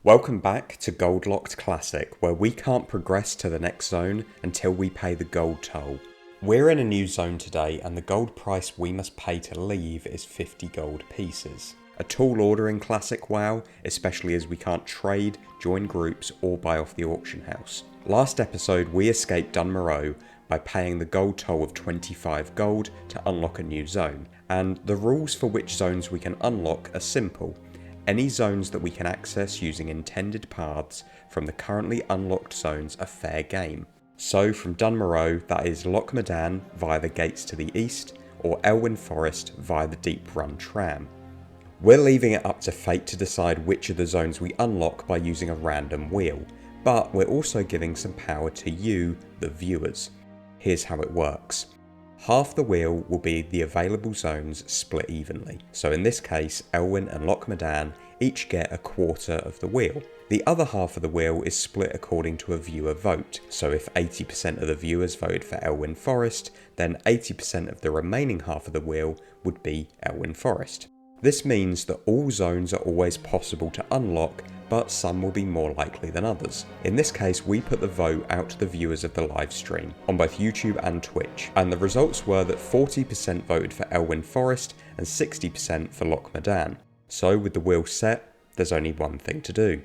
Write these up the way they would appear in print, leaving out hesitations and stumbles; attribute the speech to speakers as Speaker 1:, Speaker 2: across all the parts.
Speaker 1: Welcome back to Goldlocked Classic, where we can't progress to the next zone until we pay the gold toll. We're in a new zone today, and the gold price we must pay to leave is 50 gold pieces. A tall order in Classic WoW, especially as we can't trade, join groups or buy off the auction house. Last episode we escaped Dun Morogh by paying the gold toll of 25 gold to unlock a new zone, and the rules for which zones we can unlock are simple. Any zones that we can access using intended paths from the currently unlocked zones are fair game. So from Dun Morogh, that is Loch Modan via the gates to the east, or Elwyn Forest via the Deep Run tram. We're leaving it up to fate to decide which of the zones we unlock by using a random wheel, but we're also giving some power to you, the viewers. Here's how it works. Half the wheel will be the available zones split evenly. So in this case, Elwyn and Loch Modan each get a quarter of the wheel. The other half of the wheel is split according to a viewer vote. So if 80% of the viewers voted for Elwyn Forest, then 80% of the remaining half of the wheel would be Elwyn Forest. This means that all zones are always possible to unlock, but some will be more likely than others. In this case, we put the vote out to the viewers of the live stream, on both YouTube and Twitch, and the results were that 40% voted for Elwyn Forest and 60% for Loch Modan. So with the wheel set, there's only one thing to do.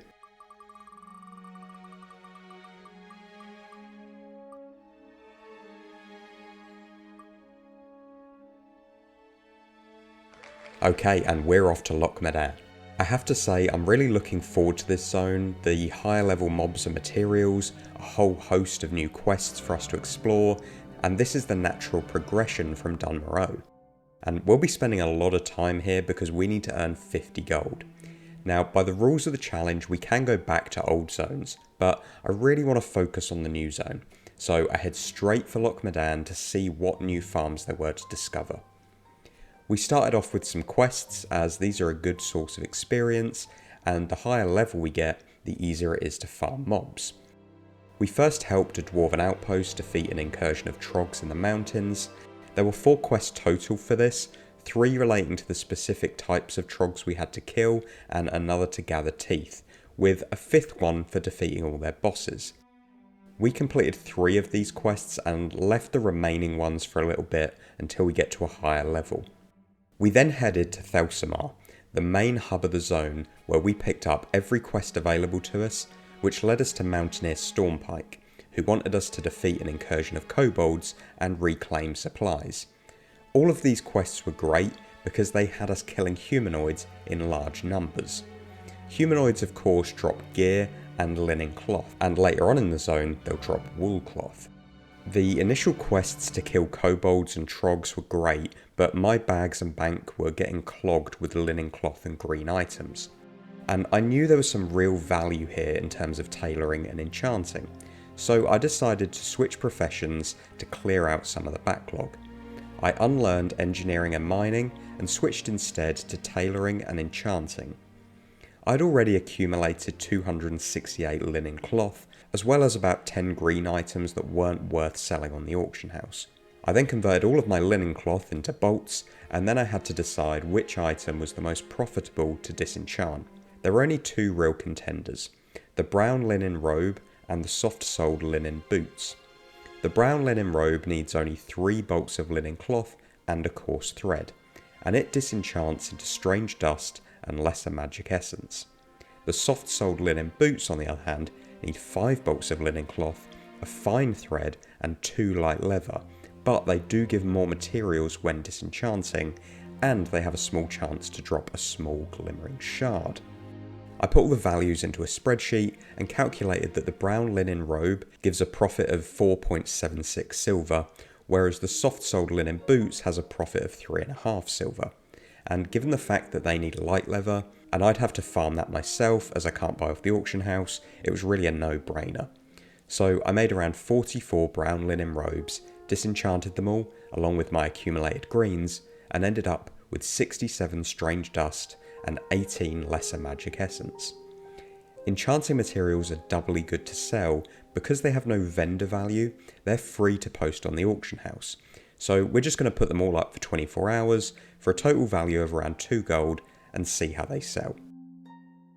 Speaker 1: Okay, and we're off to Loch Modan. I have to say, I'm really looking forward to this zone. The higher level mobs and materials, a whole host of new quests for us to explore, and this is the natural progression from Dun Morogh. And we'll be spending a lot of time here because we need to earn 50 gold. Now, by the rules of the challenge, we can go back to old zones, but I really want to focus on the new zone. So I head straight for Loch Modan to see what new farms there were to discover. We started off with some quests, as these are a good source of experience, and the higher level we get, the easier it is to farm mobs. We first helped a dwarven outpost defeat an incursion of trogs in the mountains. There were 4 quests total for this, 3 relating to the specific types of trogs we had to kill, and another to gather teeth, with a 5th one for defeating all their bosses. We completed 3 of these quests and left the remaining ones for a little bit until we get to a higher level. We then headed to Thelsamar, the main hub of the zone, where we picked up every quest available to us, which led us to Mountaineer Stormpike, who wanted us to defeat an incursion of kobolds and reclaim supplies. All of these quests were great because they had us killing humanoids in large numbers. Humanoids of course drop gear and linen cloth, and later on in the zone they'll drop wool cloth. The initial quests to kill kobolds and trogs were great, but my bags and bank were getting clogged with linen cloth and green items. And I knew there was some real value here in terms of tailoring and enchanting, so I decided to switch professions to clear out some of the backlog. I unlearned engineering and mining and switched instead to tailoring and enchanting. I'd already accumulated 268 linen cloth, as well as about 10 green items that weren't worth selling on the auction house. I then converted all of my linen cloth into bolts, and then I had to decide which item was the most profitable to disenchant. There were only 2 real contenders, the brown linen robe and the soft-soled linen boots. The brown linen robe needs only 3 bolts of linen cloth and a coarse thread, and it disenchants into strange dust and lesser magic essence. The soft-soled linen boots, on the other hand, need 5 bolts of linen cloth, a fine thread and 2 light leather, but they do give more materials when disenchanting, and they have a small chance to drop a small glimmering shard. I put all the values into a spreadsheet and calculated that the brown linen robe gives a profit of 4.76 silver, whereas the soft-soled linen boots has a profit of 3.5 silver. And given the fact that they need light leather, and I'd have to farm that myself as I can't buy off the auction house, it was really a no-brainer. So I made around 44 brown linen robes, disenchanted them all, along with my accumulated greens, and ended up with 67 strange dust and 18 lesser magic essence. Enchanting materials are doubly good to sell because they have no vendor value. They're free to post on the auction house. So we're just going to put them all up for 24 hours for a total value of around 2 gold and see how they sell.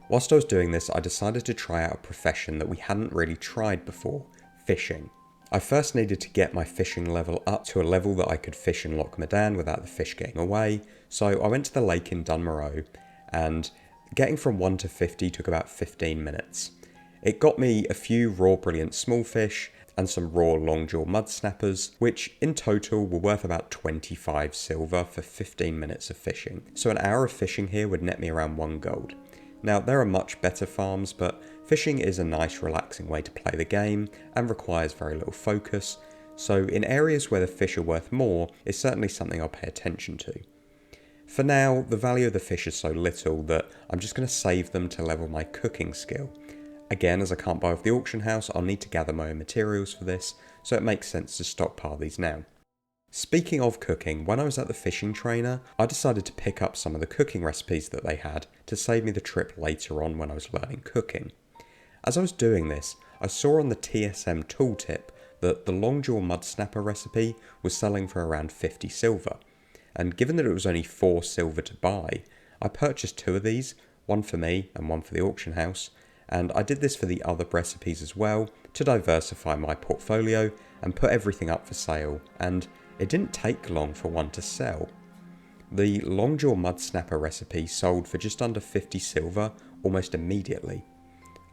Speaker 1: Whilst I was doing this, I decided to try out a profession that we hadn't really tried before, fishing. I first needed to get my fishing level up to a level that I could fish in Loch Modan without the fish getting away, so I went to the lake in Dun Morogh, and getting from 1 to 50 took about 15 minutes. It got me a few raw brilliant small fish and some raw longjaw mud snappers, which in total were worth about 25 silver for 15 minutes of fishing. So an hour of fishing here would net me around 1 gold. Now there are much better farms, but fishing is a nice relaxing way to play the game and requires very little focus, so in areas where the fish are worth more is certainly something I'll pay attention to. For now, the value of the fish is so little that I'm just going to save them to level my cooking skill. Again, as I can't buy off the auction house, I'll need to gather my own materials for this, so it makes sense to stockpile these now. Speaking of cooking, when I was at the fishing trainer, I decided to pick up some of the cooking recipes that they had to save me the trip later on when I was learning cooking. As I was doing this, I saw on the TSM tooltip that the longjaw mud snapper recipe was selling for around 50 silver, and given that it was only 4 silver to buy, I purchased 2 of these, one for me and one for the auction house, and I did this for the other recipes as well to diversify my portfolio and put everything up for sale, and it didn't take long for one to sell. The longjaw mud snapper recipe sold for just under 50 silver almost immediately.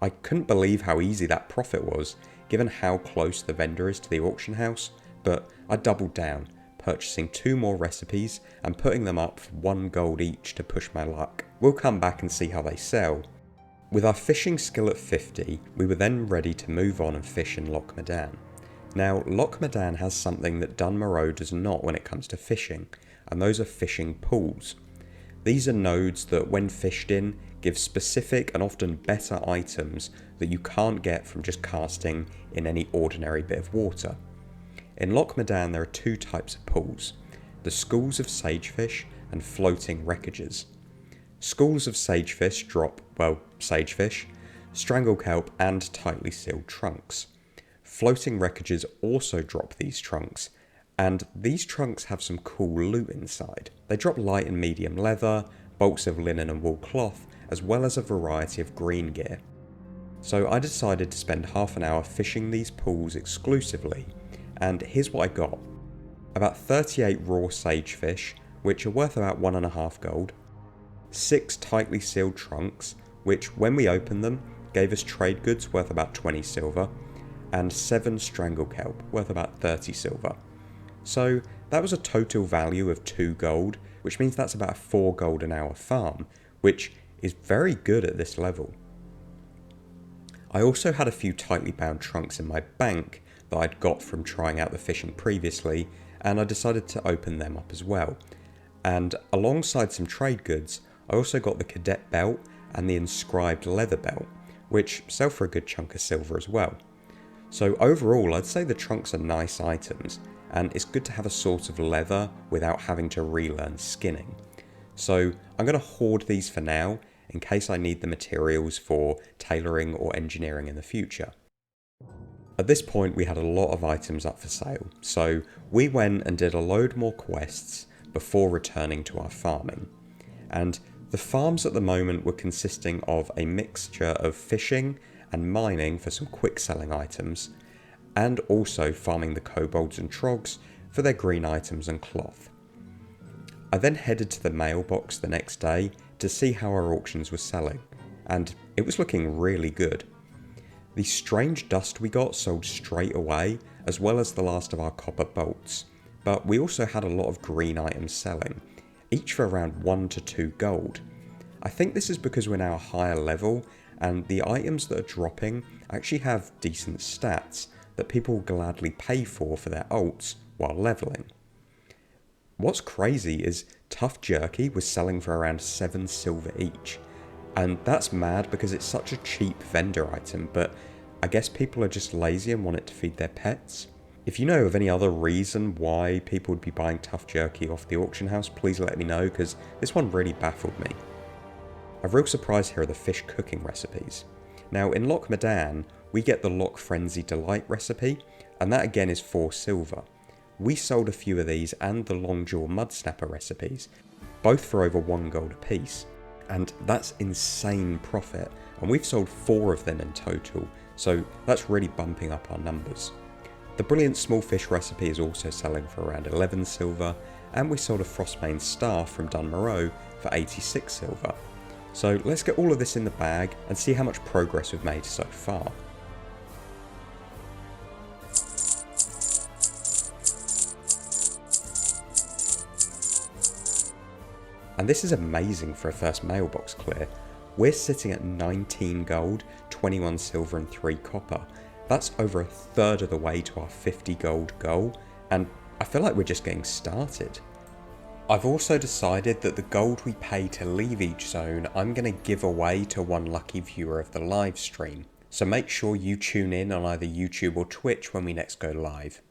Speaker 1: I couldn't believe how easy that profit was, given how close the vendor is to the auction house, but I doubled down, purchasing 2 more recipes and putting them up for 1 gold each to push my luck. We'll come back and see how they sell. With our fishing skill at 50, we were then ready to move on and fish in Loch Modan. Now, Loch Modan has something that Dun Morogh does not when it comes to fishing, and those are fishing pools. These are nodes that, when fished in, give specific and often better items that you can't get from just casting in any ordinary bit of water. In Loch Modan there are 2 types of pools, the schools of sagefish and floating wreckages. Schools of sagefish drop, sagefish, strangle kelp and tightly sealed trunks. Floating wreckages also drop these trunks, and these trunks have some cool loot inside. They drop light and medium leather, bolts of linen and wool cloth, as well as a variety of green gear. So I decided to spend half an hour fishing these pools exclusively, and here's what I got. About 38 raw sagefish, which are worth about 1.5 gold, 6 tightly sealed trunks, which when we opened them gave us trade goods worth about 20 silver, and 7 strangle kelp worth about 30 silver. So that was a total value of 2 gold, which means that's about a 4 gold an hour farm, which is very good at this level. I also had a few tightly bound trunks in my bank that I'd got from trying out the fishing previously, and I decided to open them up as well. And alongside some trade goods, I also got the cadet belt and the inscribed leather belt, which sell for a good chunk of silver as well. So overall, I'd say the trunks are nice items, and it's good to have a sort of leather without having to relearn skinning. So I'm going to hoard these for now, in case I need the materials for tailoring or engineering in the future. At this point we had a lot of items up for sale, so we went and did a load more quests before returning to our farming. And the farms at the moment were consisting of a mixture of fishing and mining for some quick selling items, and also farming the kobolds and trogs for their green items and cloth. I then headed to the mailbox the next day to see how our auctions were selling, and it was looking really good. The strange dust we got sold straight away, as well as the last of our copper bolts, but we also had a lot of green items selling, each for around 1 to 2 gold. I think this is because we're now a higher level, and the items that are dropping actually have decent stats that people will gladly pay for their ults while leveling. What's crazy is Tough Jerky was selling for around 7 silver each, and that's mad because it's such a cheap vendor item, but I guess people are just lazy and want it to feed their pets. If you know of any other reason why people would be buying Tough Jerky off the auction house, please let me know, because this one really baffled me. A real surprise here are the fish cooking recipes. Now in Loch Modan, we get the Loch Frenzy Delight recipe, and that again is 4 silver. We sold a few of these and the Longjaw Mud Snapper recipes, both for over 1 gold apiece. and that's insane profit, and we've sold 4 of them in total, so that's really bumping up our numbers. The brilliant small fish recipe is also selling for around 11 silver, and we sold a Frostbane staff from Dun Morogh for 86 silver. So let's get all of this in the bag and see how much progress we've made so far. And this is amazing for a first mailbox clear. We're sitting at 19 gold, 21 silver and 3 copper. That's over a third of the way to our 50 gold goal, and I feel like we're just getting started. I've also decided that the gold we pay to leave each zone I'm going to give away to one lucky viewer of the live stream, so make sure you tune in on either YouTube or Twitch when we next go live.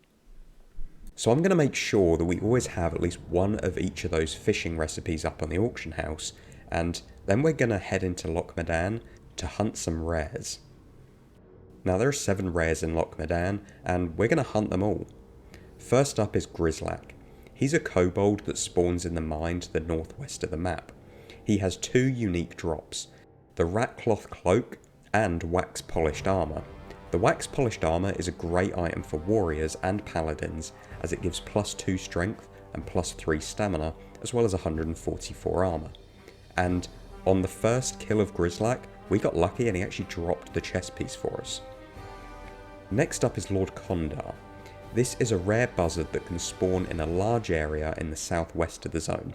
Speaker 1: So I'm going to make sure that we always have at least one of each of those fishing recipes up on the auction house, and then we're going to head into Loch Modan to hunt some rares. Now there are 7 rares in Loch Modan, and we're going to hunt them all. First up is Goldlocked. He's a kobold that spawns in the mine to the northwest of the map. He has 2 unique drops, the rat cloth cloak and wax polished armour. The wax polished armour is a great item for warriors and paladins, as it gives +2 strength and +3 stamina, as well as 144 armour. And on the first kill of Goldlocked, we got lucky and he actually dropped the chest piece for us. Next up is Lord Condar. This is a rare buzzard that can spawn in a large area in the southwest of the zone.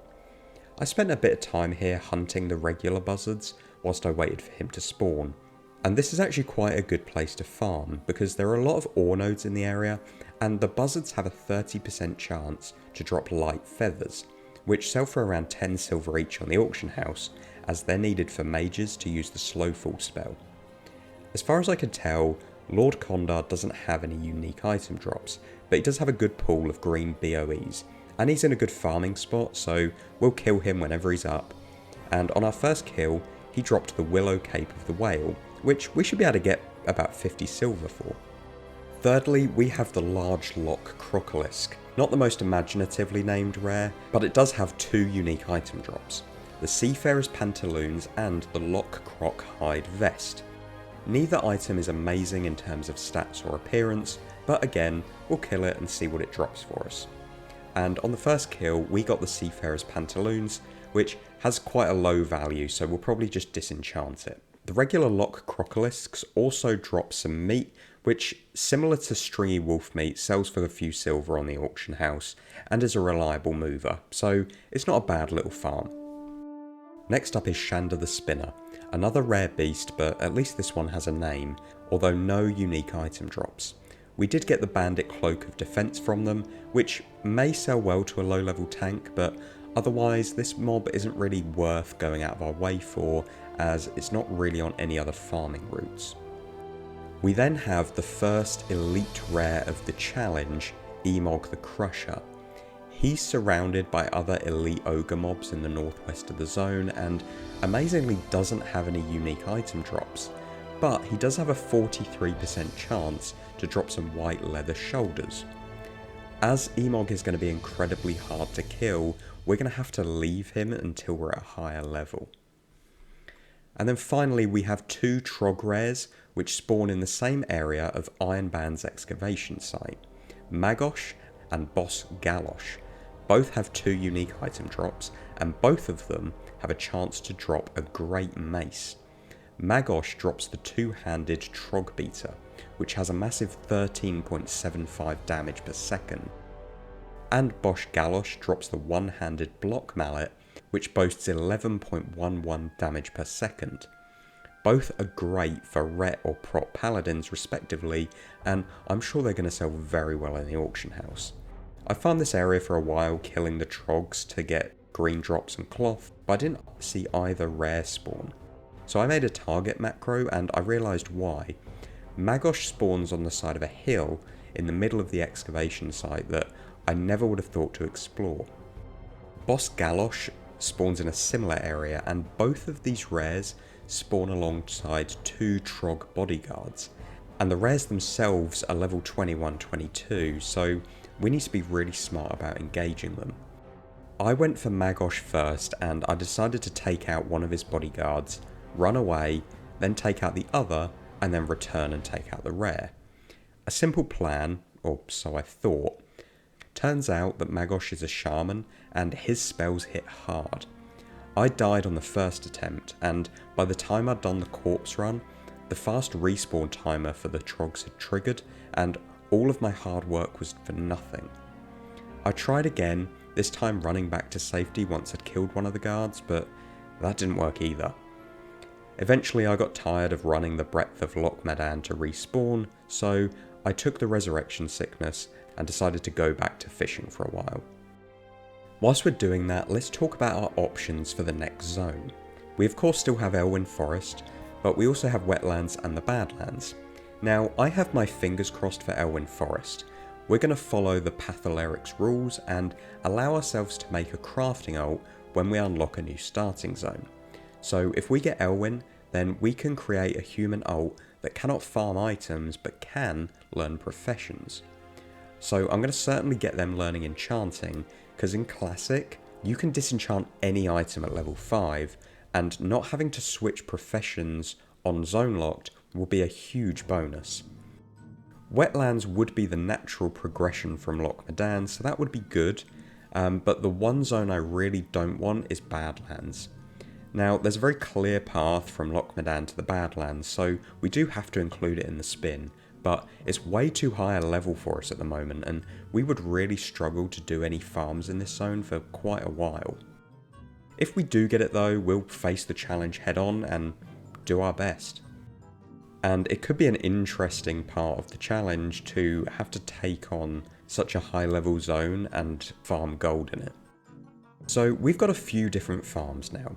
Speaker 1: I spent a bit of time here hunting the regular buzzards whilst I waited for him to spawn. And this is actually quite a good place to farm because there are a lot of ore nodes in the area, and the buzzards have a 30% chance to drop light feathers, which sell for around 10 silver each on the auction house, as they're needed for mages to use the slow fall spell. As far as I can tell, Lord Condar doesn't have any unique item drops, but he does have a good pool of green BOEs, and he's in a good farming spot, so we'll kill him whenever he's up. And on our first kill, he dropped the Willow Cape of the Whale, which we should be able to get about 50 silver for. Thirdly, we have the large Loch Crocolisk. Not the most imaginatively named rare, but it does have 2 unique item drops, the Seafarer's Pantaloons and the Loch Croc Hide Vest. Neither item is amazing in terms of stats or appearance, but again, we'll kill it and see what it drops for us. And on the first kill, we got the Seafarer's Pantaloons, which has quite a low value, so we'll probably just disenchant it. The regular Loch Crocolisks also drop some meat, which, similar to stringy wolf meat, sells for a few silver on the auction house, and is a reliable mover, so it's not a bad little farm. Next up is Shanda the Spinner, another rare beast, but at least this one has a name, although no unique item drops. We did get the Bandit Cloak of Defense from them, which may sell well to a low level tank, but otherwise this mob isn't really worth going out of our way for, as it's not really on any other farming routes. We then have the first elite rare of the challenge, Emog the Crusher. He's surrounded by other elite ogre mobs in the northwest of the zone and amazingly doesn't have any unique item drops, but he does have a 43% chance to drop some white leather shoulders. As Emog is going to be incredibly hard to kill, we're going to have to leave him until we're at a higher level. And then finally we have 2 Trog rares which spawn in the same area of Ironband's excavation site, Magosh and Boss Galosh. Both have 2 unique item drops, and both of them have a chance to drop a great mace. Magosh drops the 2-handed Trog Beater, which has a massive 13.75 damage per second. And Boss Galosh drops the 1-handed Block Mallet, which boasts 11.11 damage per second. Both are great for Ret or Prot Paladins respectively, and I'm sure they're going to sell very well in the auction house. I farmed this area for a while killing the Trogs to get green drops and cloth, but I didn't see either rare spawn. So I made a target macro and I realised why. Magosh spawns on the side of a hill in the middle of the excavation site that I never would have thought to explore. Boss Galosh spawns in a similar area, and both of these rares spawn alongside 2 Trog bodyguards, and the rares themselves are level 21-22, so we need to be really smart about engaging them. I went for Magosh first, and I decided to take out one of his bodyguards, run away, then take out the other, and then return and take out the rare. A simple plan, or so I thought. Turns out that Magosh is a shaman, and his spells hit hard. I died on the first attempt, and by the time I'd done the corpse run, the fast respawn timer for the trogs had triggered, and all of my hard work was for nothing. I tried again, this time running back to safety once I'd killed one of the guards, but that didn't work either. Eventually I got tired of running the breadth of Loch Modan to respawn, so I took the resurrection sickness and decided to go back to fishing for a while. Whilst we're doing that, let's talk about our options for the next zone. We of course still have Elwyn Forest, but we also have Wetlands and the Badlands. Now, I have my fingers crossed for Elwyn Forest. We're going to follow the Patholerics rules and allow ourselves to make a crafting ult when we unlock a new starting zone. So if we get Elwyn, then we can create a human ult that cannot farm items but can learn professions. So I'm going to certainly get them learning Enchanting, because in Classic, you can disenchant any item at level 5, and not having to switch professions on Zonelocked will be a huge bonus. Wetlands would be the natural progression from Loch Modan, so that would be good, but the one zone I really don't want is Badlands. Now, there's a very clear path from Loch Modan to the Badlands, so we do have to include it in the spin, but it's way too high a level for us at the moment, and we would really struggle to do any farms in this zone for quite a while. If we do get it though, we'll face the challenge head on and do our best. And it could be an interesting part of the challenge to have to take on such a high level zone and farm gold in it. So we've got a few different farms now.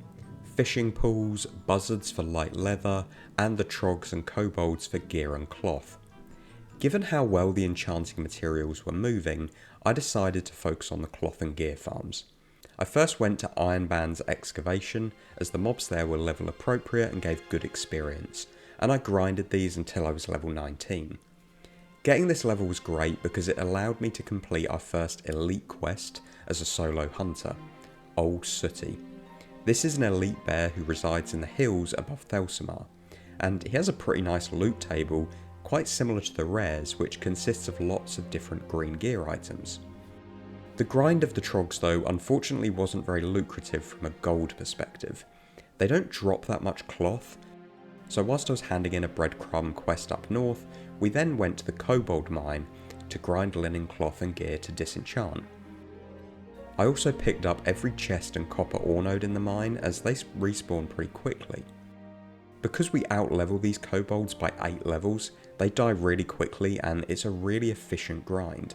Speaker 1: Fishing pools, buzzards for light leather, and the trogs and kobolds for gear and cloth. Given how well the enchanting materials were moving, I decided to focus on the cloth and gear farms. I first went to Ironband's excavation, as the mobs there were level appropriate and gave good experience, and I grinded these until I was level 19. Getting this level was great because it allowed me to complete our first elite quest as a solo hunter, Old Sooty. This is an elite bear who resides in the hills above Thelsamar, and he has a pretty nice loot table, quite similar to the rares, which consists of lots of different green gear items. The grind of the trogs though unfortunately wasn't very lucrative from a gold perspective. They don't drop that much cloth, so whilst I was handing in a breadcrumb quest up north, we then went to the kobold mine to grind linen cloth and gear to disenchant. I also picked up every chest and copper ore node in the mine, as they respawn pretty quickly. Because we outlevel these kobolds by 8 levels, they die really quickly and it's a really efficient grind.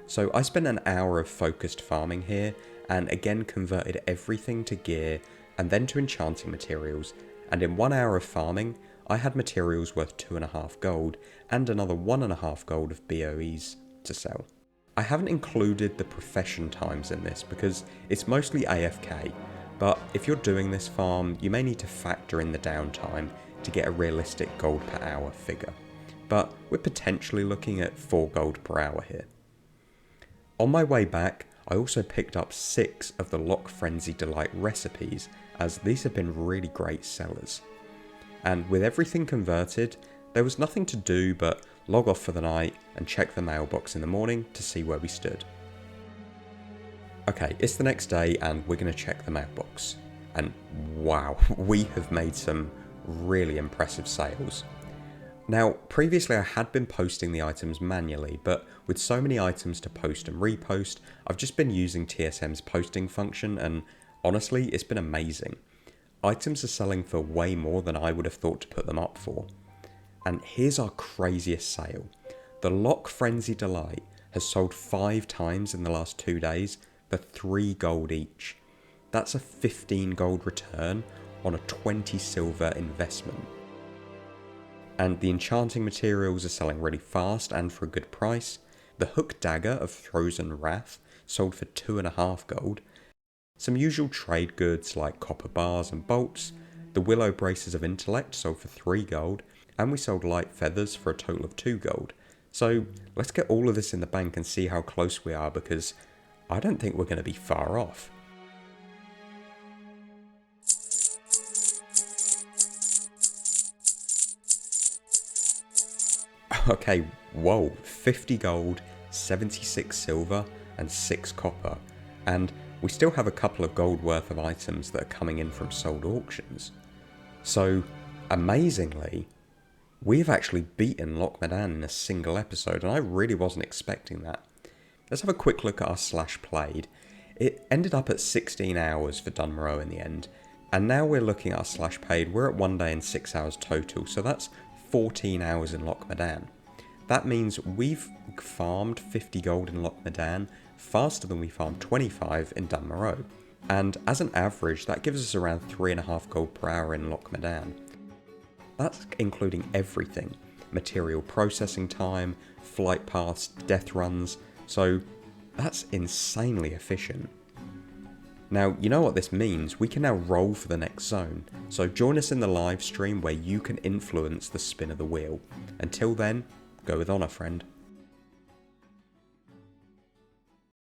Speaker 1: So I spent an hour of focused farming here, and again converted everything to gear and then to enchanting materials, and in 1 hour of farming, I had materials worth 2.5 gold and another 1.5 gold of BOEs to sell. I haven't included the profession times in this because it's mostly AFK, but if you're doing this farm, you may need to factor in the downtime to get a realistic gold per hour figure. But we're potentially looking at 4 gold per hour here. On my way back, I also picked up 6 of the Loch Frenzy Delight recipes, as these have been really great sellers. And with everything converted, there was nothing to do but log off for the night and check the mailbox in the morning to see where we stood. Okay, it's the next day and we're going to check the mailbox. And wow, we have made some really impressive sales. Now, previously I had been posting the items manually, but with so many items to post and repost, I've just been using TSM's posting function, and honestly, it's been amazing. Items are selling for way more than I would have thought to put them up for. And here's our craziest sale. The Loch Frenzy Delight has sold 5 times in the last 2 days for 3 gold each. That's a 15 gold return on a 20 silver investment. And the enchanting materials are selling really fast and for a good price. The hook dagger of Frozen Wrath sold for 2.5 gold. Some usual trade goods like copper bars and bolts. The willow braces of intellect sold for 3 gold. And we sold light feathers for a total of 2 gold. So let's get all of this in the bank and see how close we are, because I don't think we're going to be far off. Okay, whoa, 50 gold, 76 silver, and 6 copper. And we still have a couple of gold worth of items that are coming in from sold auctions. So, amazingly, we've actually beaten Loch Modan in a single episode, and I really wasn't expecting that. Let's have a quick look at our slash played. It ended up at 16 hours for Dun Morogh in the end, and now we're looking at our slash paid. We're at 1 day and 6 hours total, so that's 14 hours in Loch Modan. That means we've farmed 50 gold in Loch Modan faster than we farmed 25 in Dun Morogh. And as an average, that gives us around 3.5 gold per hour in Loch Modan. That's including everything. Material processing time, flight paths, death runs, so that's insanely efficient. Now, you know what this means, we can now roll for the next zone, so join us in the live stream where you can influence the spin of the wheel. Until then, go with honour, friend.